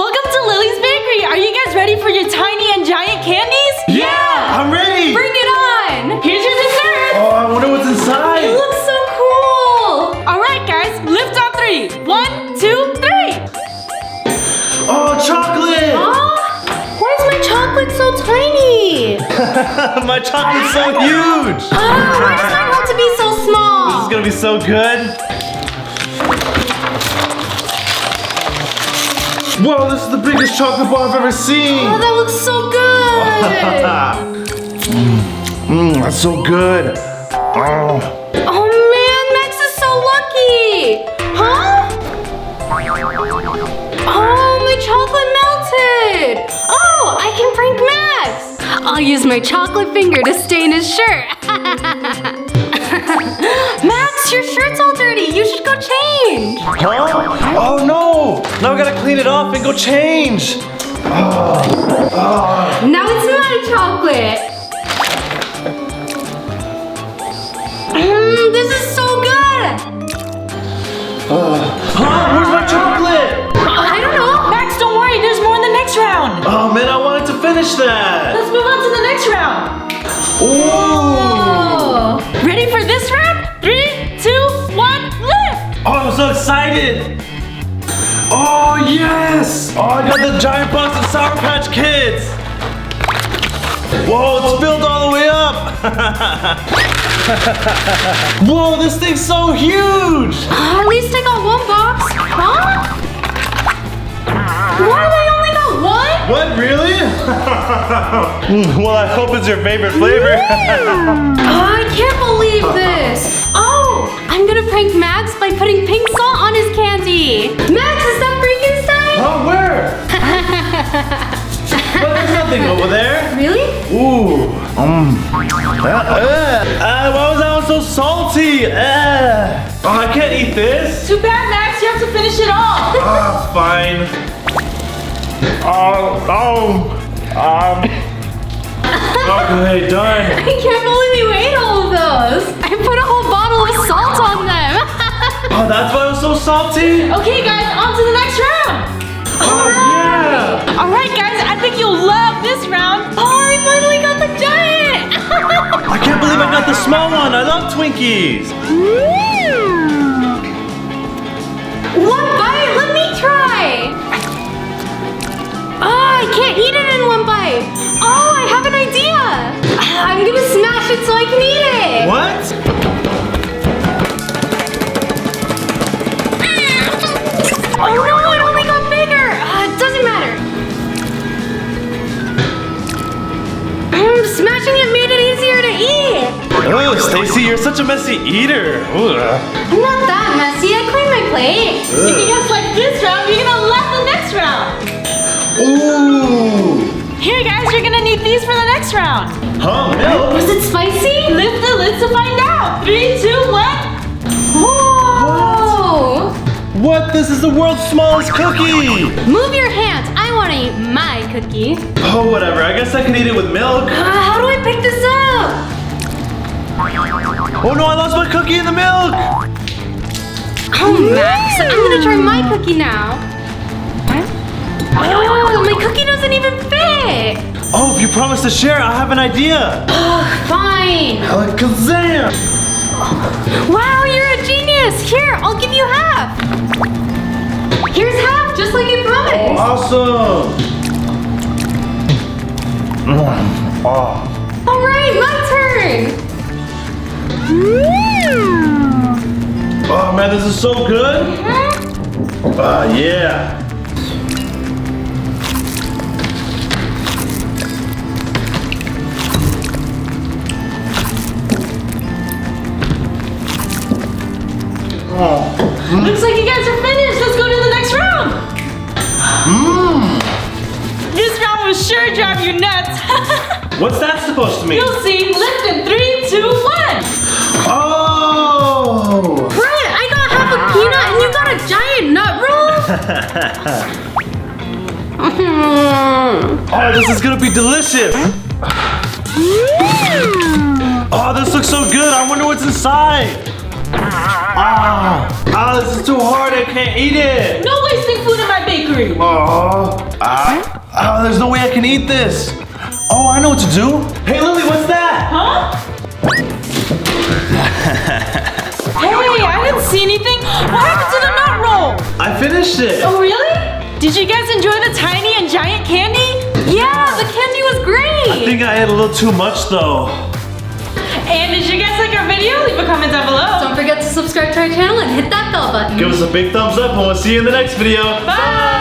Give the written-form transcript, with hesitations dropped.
Welcome to Lily's Bakery. Are you guys ready for your tiny and giant candies? Yeah, I'm ready. Bring it on. Here's your dessert. Oh, I wonder what's inside. It looks so cool. All right, guys, lift on 3. 1, 2, 3. Oh, chocolate. Why is my chocolate so tiny? My chocolate's so huge. Why does mine have to be so small? This is gonna be so good. Whoa, this is the biggest chocolate bar I've ever seen. Oh, that looks so good. That's so good. Oh. Oh man, Max is so lucky. Huh? Oh, my chocolate melted. Oh, I can prank Max. I'll use my chocolate finger to stain his shirt. Max, your shirt's all dirty. You should go change. Huh? Oh no! Now I gotta clean it off and go change. Now it's my chocolate. This is so good. Where's my chocolate? I don't know. Max, don't worry. There's more in the next round. Oh man, I wanted to finish that. Let's move on to the next round. Ooh. Ready for this round? 3, 2, 1, lift. Oh, I'm so excited. Oh yes! Oh, I got the giant box of Sour Patch Kids. Whoa, it's filled all the way up. Whoa, this thing's so huge. At least I got one box. Huh? What? I only got one? What, really? Well, I hope it's your favorite flavor. I can't believe this. Oh, I'm gonna prank Max by putting pink salt on his candy. Max, is that Frankenstein? Oh, where? But there's nothing over there. Really? Ooh. Why was that one so salty? Oh, I can't eat this. Too bad, Max. You have to finish it all. Fine. Okay, done. I can't believe you ate all of those. I put a whole bottle of salt on them. Oh, that's why it was so salty? Okay, guys, on to the next round. Oh, yeah. All right, guys, I think you'll love this round. Oh, I finally got the giant. I can't believe I got the small one. I love Twinkies. One bite, let me try. Oh, I can't eat it in one bite. Oh, I have an idea. I'm gonna smash it so I can eat it. What? Oh no, it only got bigger. It doesn't matter. Smashing it made it easier to eat. Oh, Stacy, you're such a messy eater. Ugh. I'm not that messy. I cleaned my plate. If you guys like this round, you're gonna love the next round. Ooh. Here, guys, you're gonna need these for the next round. Huh, milk? Was it spicy? Lift the lid to find out. 3, 2, 1. Whoa! What? This is the world's smallest cookie. Move your hands. I want to eat my cookie. Oh, whatever. I guess I can eat it with milk. How do I pick this up? Oh no, I lost my cookie in the milk. Oh, Max, I'm gonna try my cookie now. Oh, my cookie doesn't even fit. Oh, if you promise to share, I have an idea. Fine. Alakazam! Wow, you're a genius. Here, I'll give you half. Here's half, just like you promised. Awesome! Oh. All right, my turn. Oh man, this is so good. Yeah. Looks like you guys are finished. Let's go to the next round. This round will sure drive you nuts. What's that supposed to mean? You'll see. Lift in 3, 2, 1. Oh! Brett, I got half a peanut and you got a giant nut roll? Oh, this is gonna be delicious. Oh, this looks so good. I wonder what's inside. This is too hard. I can't eat it. No wasting food in my bakery. hungry. There's no way I can eat this. Oh, I know what to do. Hey, Lily, what's that? Huh? Hey, I didn't see anything. What happened to the nut roll? I finished it. Oh, really? Did you guys enjoy the tiny and giant candy? Yeah, the candy was great. I think I ate a little too much though. And did you guys like our video? Leave a comment down below. Don't forget to subscribe to our channel and hit that bell button. Give us a big thumbs up and we'll see you in the next video. Bye.